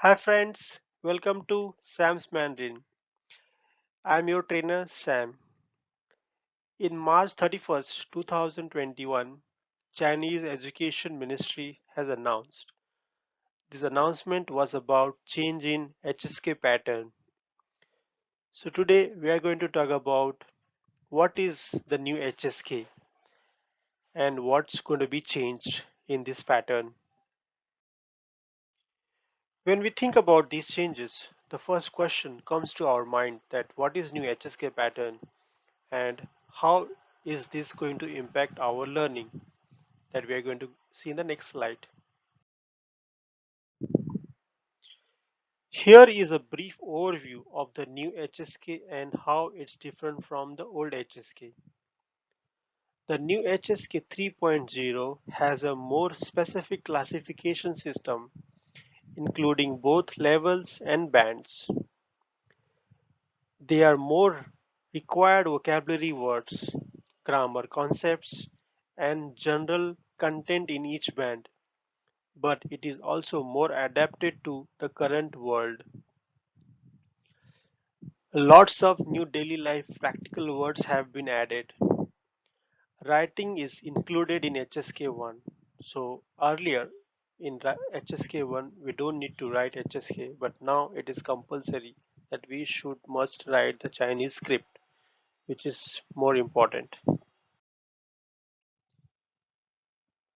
Hi friends, welcome to Sam's Mandarin. I'm your trainer Sam. In March 31st, 2021, Chinese Education Ministry has announced. This announcement was about change in HSK pattern. So today we are going to talk about what is the new HSK and what's going to be changed in this pattern. When we think about these changes, the first question comes to our mind that what is new HSK pattern and how is this going to impact our learning that we are going to see in the next slide. Here is a brief overview of the new HSK and how it's different from the old HSK. The new HSK 3.0 has a more specific classification system including both levels and bands. They are more required vocabulary words, grammar concepts, and general content in each band, but it is also more adapted to the current world. Lots of new daily life practical words have been added. Writing is included in HSK 1. So earlier in HSK 1 we don't need to write HSK, but now it is compulsory that we should must write the Chinese script, which is more important.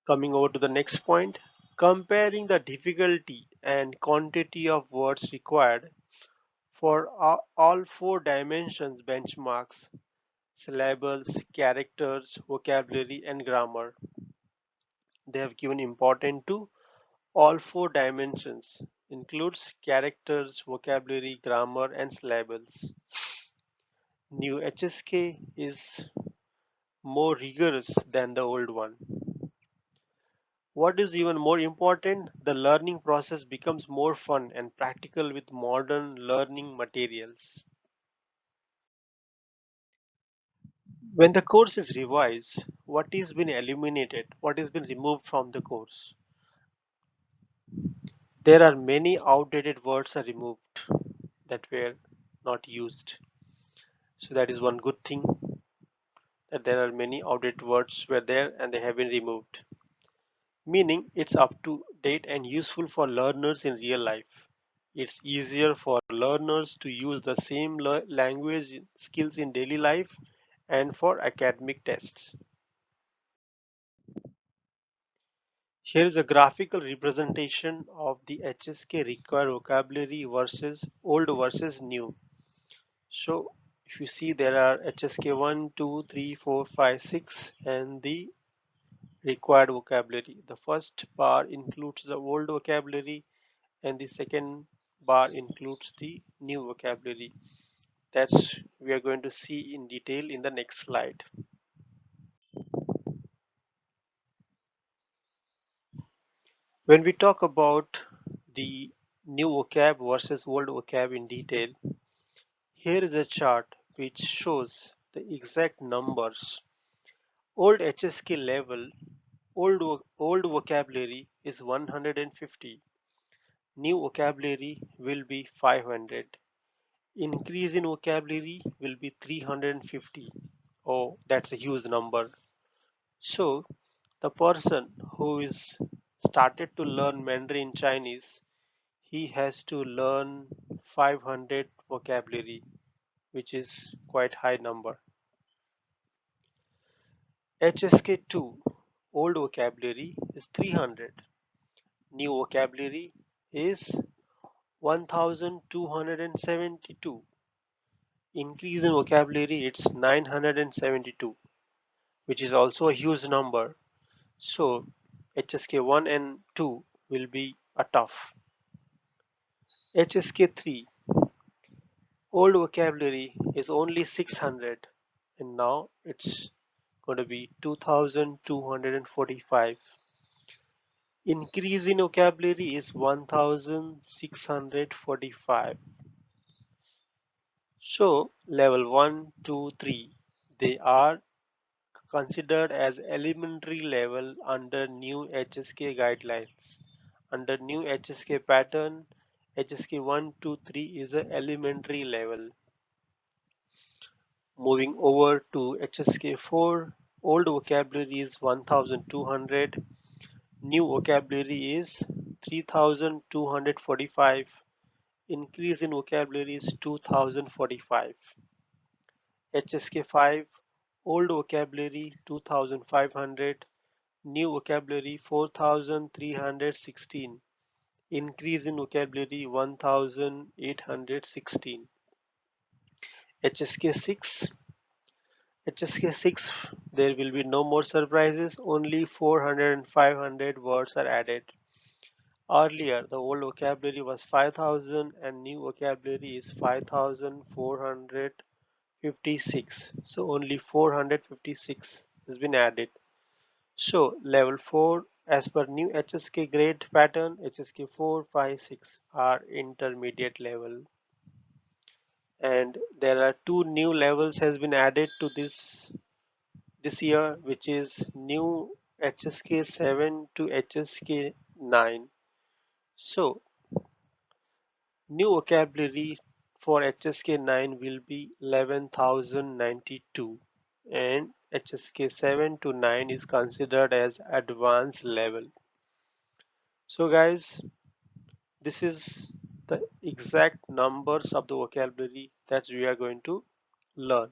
Coming over to the next point, comparing the difficulty and quantity of words required for all four dimensions benchmarks, syllables, characters, vocabulary, and grammar. They have given importance to all four dimensions, includes characters, vocabulary, grammar, and syllables. New HSK is more rigorous than the old one. What is even more important, the learning process becomes more fun and practical with modern learning materials. When the course is revised, what is been eliminated, what has been removed from the course? There are many outdated words are removed that were not used. So that is one good thing that there are many outdated words were there and they have been removed. Meaning it's up to date and useful for learners in real life. It's easier for learners to use the same language skills in daily life and for academic tests. Here is a graphical representation of the HSK required vocabulary versus old versus new. So if you see there are HSK 1, 2, 3, 4, 5, 6 and the required vocabulary. The first bar includes the old vocabulary and the second bar includes the new vocabulary. That's we are going to see in detail in the next slide. When we talk about the new vocab versus old vocab in detail, here is a chart which shows the exact numbers. Old HSK level, old vocabulary is 150. New vocabulary will be 500. Increase in vocabulary will be 350. Oh, that's a huge number. So the person who is started to learn Mandarin Chinese, he has to learn 500 vocabulary, which is quite high number. HSK2 old vocabulary is 300. New vocabulary is 1272. Increase in vocabulary it's 972, which is also a huge number. So HSK 1 and 2 will be a tough. HSK 3 old vocabulary is only 600 and now it's going to be 2245. Increase in vocabulary is 1645. So level 1, 2, 3 they are considered as elementary level under new HSK guidelines. Under new HSK pattern, HSK 1, 2, 3 is the elementary level. Moving over to HSK 4, old vocabulary is 1200, new vocabulary is 3245, increase in vocabulary is 2045. HSK 5, old vocabulary 2500, new vocabulary 4316, increase in vocabulary 1816. HSK 6, HSK 6, there will be no more surprises, only 400 and 500 words are added. Earlier, the old vocabulary was 5000 and new vocabulary is 5456. So only 456 has been added. So level 4 as per new HSK grade pattern, HSK 4, 5, 6 are intermediate level. And there are two new levels has been added to this year, which is new HSK 7 to HSK 9. So new vocabulary for HSK 9 will be 11,092 and HSK 7 to 9 is considered as advanced level. So guys, this is the exact numbers of the vocabulary that we are going to learn.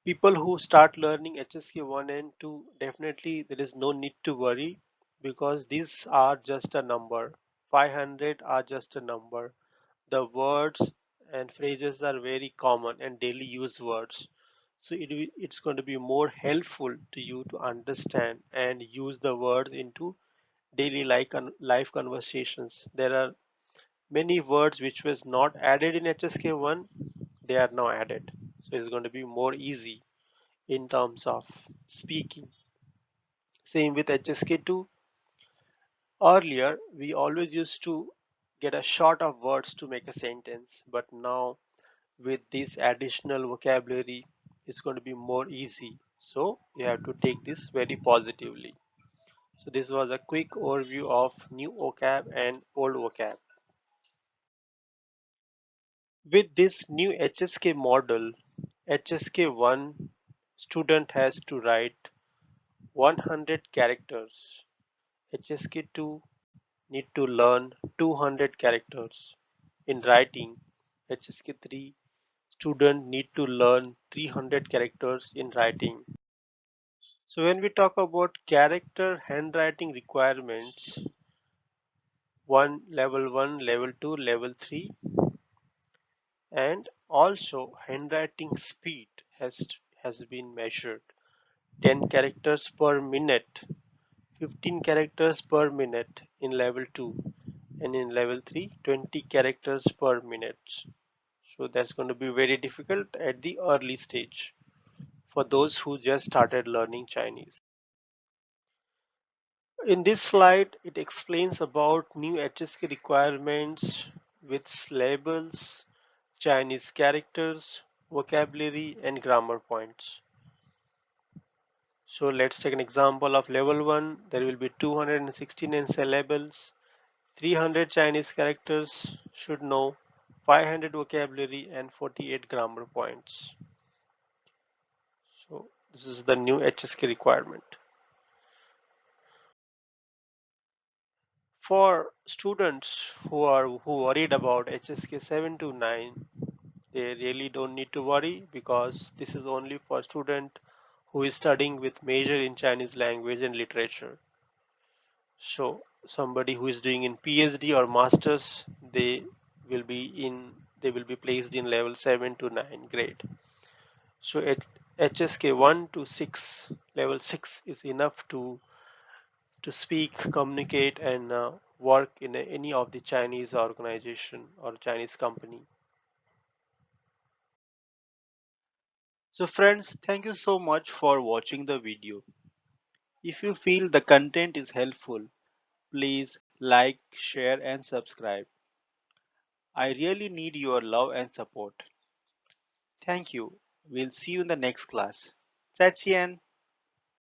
People who start learning HSK 1 and 2, definitely there is no need to worry because these are just a number. 500 are just a number. The words and phrases are very common and daily use words. So it's going to be more helpful to you to understand and use the words into daily life conversations. There are many words which was not added in HSK 1, they are now added. So it's going to be more easy in terms of speaking. Same with HSK 2. Earlier, we always used to get a short of words to make a sentence, but now with this additional vocabulary, it's going to be more easy. So you have to take this very positively. So this was a quick overview of new vocab and old vocab. With this new HSK model, HSK 1 student has to write 100 characters. HSK 2 need to learn 200 characters. In writing, HSK 3 student need to learn 300 characters in writing. So when we talk about character handwriting requirements, one, level 2, level 3, and also handwriting speed has been measured. 10 characters per minute, 15 characters per minute in level 2, and in level 3, 20 characters per minute. So that's going to be very difficult at the early stage for those who just started learning Chinese. In this slide, it explains about new HSK requirements with labels, Chinese characters, vocabulary, and grammar points. So let's take an example of level 1. There will be 269 syllables, 300 Chinese characters should know, 500 vocabulary, and 48 grammar points. So this is the new HSK requirement. For students who worried about HSK 7 to 9, they really don't need to worry because this is only for student who is studying with major in Chinese language and literature. So somebody who is doing in PhD or masters, will be they will be placed in level 7 to 9 grade. So at HSK 1 to 6, level 6 is enough to speak, communicate, and work in any of the Chinese organization or Chinese company. So friends, thank you so much for watching the video. If you feel the content is helpful, please like, share and subscribe. I really need your love and support. Thank you. We'll see you in the next class. 再见.